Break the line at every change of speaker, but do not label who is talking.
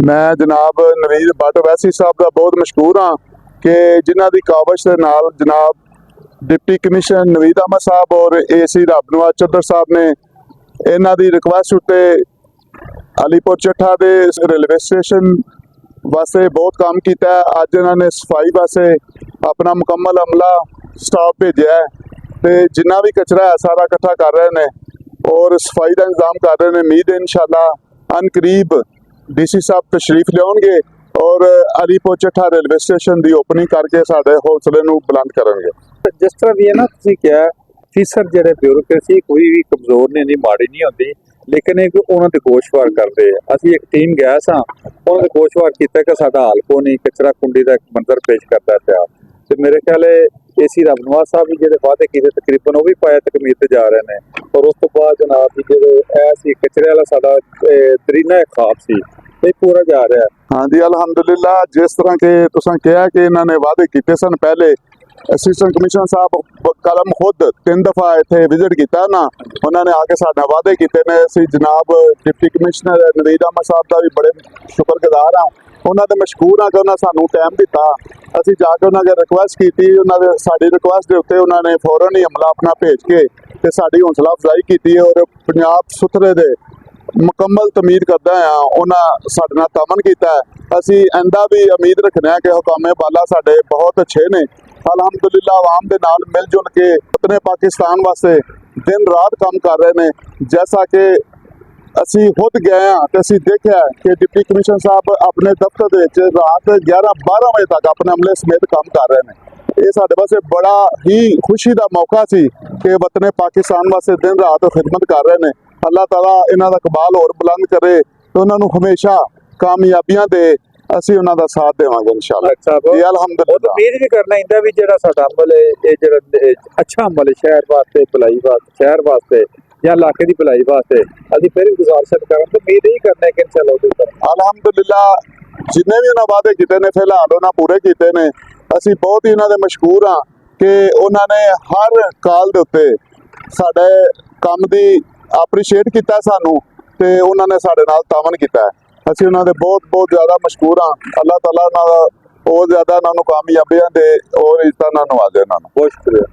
मैं जनाब नवीद भट्ट वैसी साहब का बहुत मशहूर हाँ कि जिन्हों की काबश के नाल जनाब डिप्टी कमिश्नर नवीद अहमद साहब और AC रब नवाज चौधर साहब ने इन्हों की रिक्वेस्ट उत्ते अलीपुर चट्ठा के रेलवे स्टेशन वास्ते बहुत काम किया है। अज इन्होंने सफाई वास्ते अपना मुकम्मल अमला स्टाफ भेजा है तो जिन्ना भी कचरा है सारा इकट्ठा कर रहे हैं और सफाई का इंतजाम कर रहे हैं। उम्मीद है इंशाअल्लाह अनकरीब DC साहब तशरीफ लियाउणगे और अलीपुर चट्ठा रेलवे स्टेशन की ओपनिंग करके साडे हौसले नूं बुलंद करनगे।
जिस तरह भी है ना तुसीं क्या फीसर जिहड़े ब्यूरोक्रेसी कोई भी कमजोर नहीं माड़ी नहीं होंदी, लेकिन एक उन्होंने गोशवार करते हैं। असीं एक टीम गए सां, उन्होंने गोशवार किया कि साडा हाल को नहीं कचरा कुंडी का एक मंजर पेश करता पाया। तो मेरे ख्याल है AC रब नवाज साहब भी जो वादे किए तकरीबन वो भी पाया तकमीत जा रहे हैं। और उस तो बाद जनाब जो ऐसी कचरे वाला साडा दरीना ख्वाब सी ये पूरा जा रहा है।
हाँ जी अलहमदुलिल्लाह, जिस तरह के तुसां कहा कि इन्होंने वादे किए सन पहले असिस्टेंट कमिश्नर साहब कलम खुद 3 दफा इतने विजिट किया ना, उन्होंने आके साढ़े वादे किए ने। असीं जनाब डिप्टी कमिश्नर नवीद अहमद साहब का भी बड़े शुक्रगुजार हाँ, उन्होंने मशहूर हाँ कि उन्होंने सानू टाइम दिता। असीं जाके उन्होंने रिक्वेस्ट की, उन्होंने साड़ी रिक्वेस्ट के उत्ते उन्होंने फौरन ही अमला अपना भेज के ते साड़ी हौसला अफजाई की और पंजाब सुथरे दे मुकम्मल तमीद करदा हाँ उन्हें साडे नाल तामन किया है। असीं इंदा भी उम्मीद रखने हैं कि हुकामे बाला साडे बहुत अच्छे ने। अलहमदुलिल्लाह आवाम दे नाल मिल जुल के अपने पाकिस्तान वास्ते दिन रात काम कर रहे हैं। जैसा कि असी खुद गए हाँ तो असी देखा कि डिप्टी कमिश्नर साहब अपने दफ्तर दे रात 11-12 बजे तक अपने अमले समेत काम कर रहे हैं। ये साडे वास्ते बड़ा ही खुशी का मौका सी कि वतने पाकिस्तान वास्ते दिन रात खिदमत कर रहे हैं। अल्लाह ताला इन्हां दा कबाल और बुलंद करे तो उन्होंने हमेशा कामयाबियां दे, असी उन्हां दा साथ देवांगे इंशाअल्लाह। जी अल्हम्दुलिल्लाह।
उम्मीद भी करना इंदा भी जिहड़ा साडा अमल है ये जिहड़ा अच्छा अमल है शहर वास्ते भलाई वास्ते शहर वास्ते या इलाके की भलाई वास्ते असीं फिर भी गुजारिश करें तो उम्मीद यही करना है कि इंशाअल्लाह उहदे उपर
अलहमदुलिल्लाह जिन्ने भी उन्होंने वादे किए ने फिलहाल उन्होंने पूरे किए ने। असी बहुत ही उन्होंने मशहूर हाँ कि उन्होंने हर काल के उत्ते साडे काम की अप्रीशिएट किया सानू ते उन्होंने साडे नाल तामन किया है। असी उन्होंने बहुत बहुत ज़्यादा मशहूर हाँ। अल्लाह ताला और ज़्यादा उन्होंने कामयाबियां दे और इज्जत नाल नवाजे उन्होंने।
बहुत शुक्रिया।